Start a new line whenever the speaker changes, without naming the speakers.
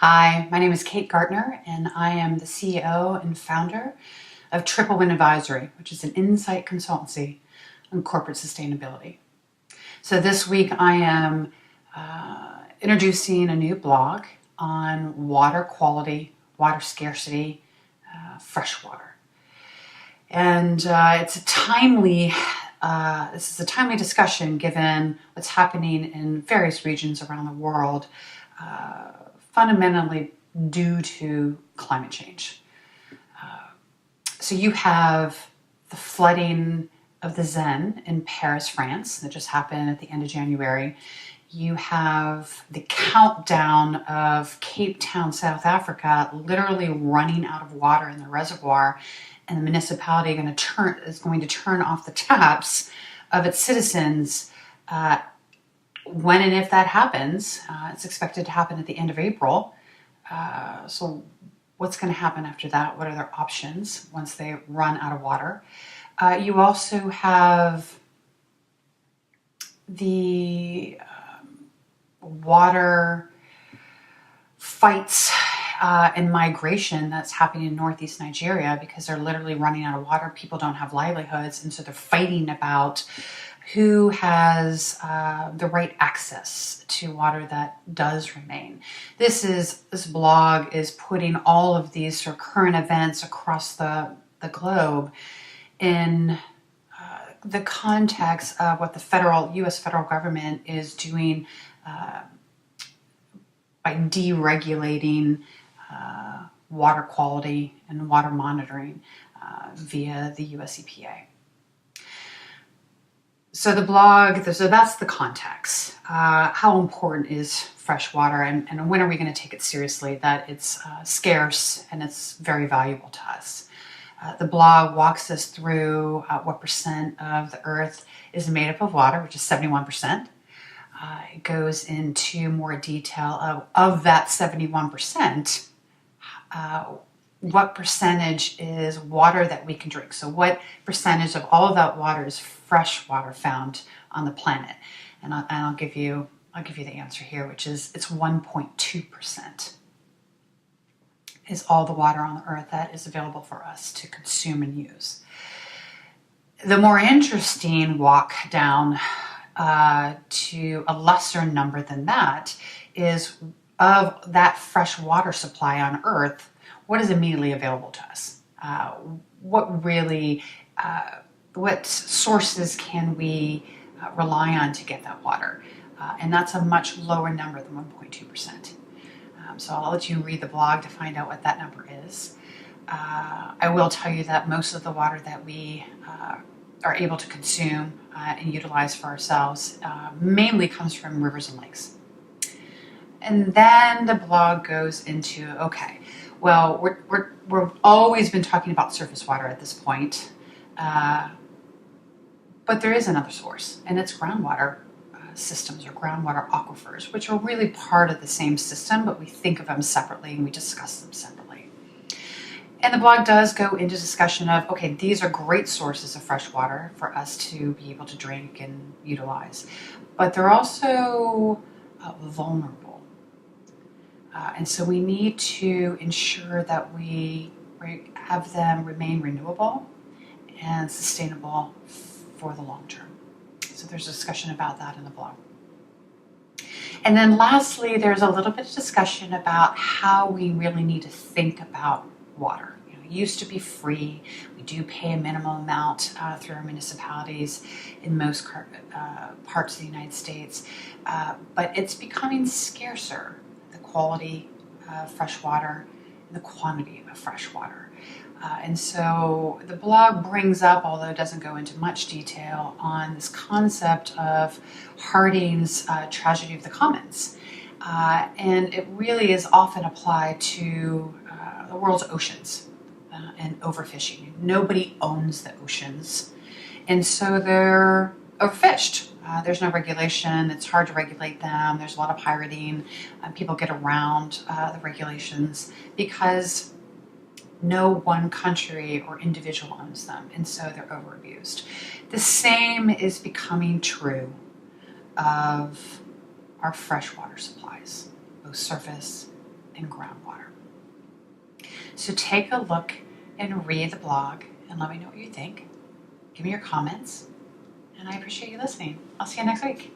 Hi, my name is Kate Gaertner, and I am the CEO and founder of TripleWin Advisory, which is an insight consultancy on corporate sustainability. So this week I am introducing a new blog on water quality, water scarcity, fresh water. And it's a timely this is a timely discussion given what's happening in various regions around the world, fundamentally due to climate change. So you have the flooding of the Seine in Paris, France, that just happened at the end of January. You have the countdown of Cape Town, South Africa, literally running out of water in the reservoir, and the municipality is going to turn off the taps of its citizens when and if that happens. It's expected to happen at the end of April. So what's going to happen after that? What are their options once they run out of water? You also have the water fights and migration that's happening in northeast Nigeria because they're literally running out of water. People don't have livelihoods, and so they're fighting about who has the right access to water that does remain. This blog is putting all of these sort of current events across the globe in the context of what the U.S. federal government is doing by deregulating water quality and water monitoring via the US EPA. So that's the context. How important is fresh water, and when are we going to take it seriously that it's scarce and it's very valuable to us? The blog walks us through what percent of the earth is made up of water, which is 71%. It goes into more detail of that 71%, what percentage is water that we can drink. So what percentage of all of that water is fresh water found on the planet? And I'll give you the answer here, which is it's 1.2% is all the water on the earth that is available for us to consume and use. The more interesting walk down to a lesser number than that is of that fresh water supply on Earth, what is immediately available to us? What sources can we rely on to get that water? And that's a much lower number than 1.2%. So I'll let you read the blog to find out what that number is. I will tell you that most of the water that we are able to consume and utilize for ourselves mainly comes from rivers and lakes. And then the blog goes into, okay, well, we've always been talking about surface water at this point, but there is another source, and it's groundwater systems or groundwater aquifers, which are really part of the same system, but we think of them separately and we discuss them separately. And the blog does go into discussion of, okay, these are great sources of fresh water for us to be able to drink and utilize, but they're also vulnerable. And so we need to ensure that we have them remain renewable and sustainable for the long term. So there's a discussion about that in the blog. And then lastly, there's a little bit of discussion about how we really need to think about water. It used to be free. We do pay a minimal amount through our municipalities in most parts of the United States, but it's becoming scarcer, the quality of fresh water and the quantity of fresh water. And so the blog brings up, although it doesn't go into much detail, on this concept of Harding's tragedy of the commons. And it really is often applied to the world's oceans and overfishing. Nobody owns the oceans, and so they're overfished. There's no regulation. It's hard to regulate them. There's a lot of pirating. People get around the regulations because no one country or individual owns them, and so they're overabused. The same is becoming true of our freshwater supplies, both surface in groundwater. So take a look and read the blog and let me know what you think. Give me your comments, and I appreciate you listening. I'll see you next week.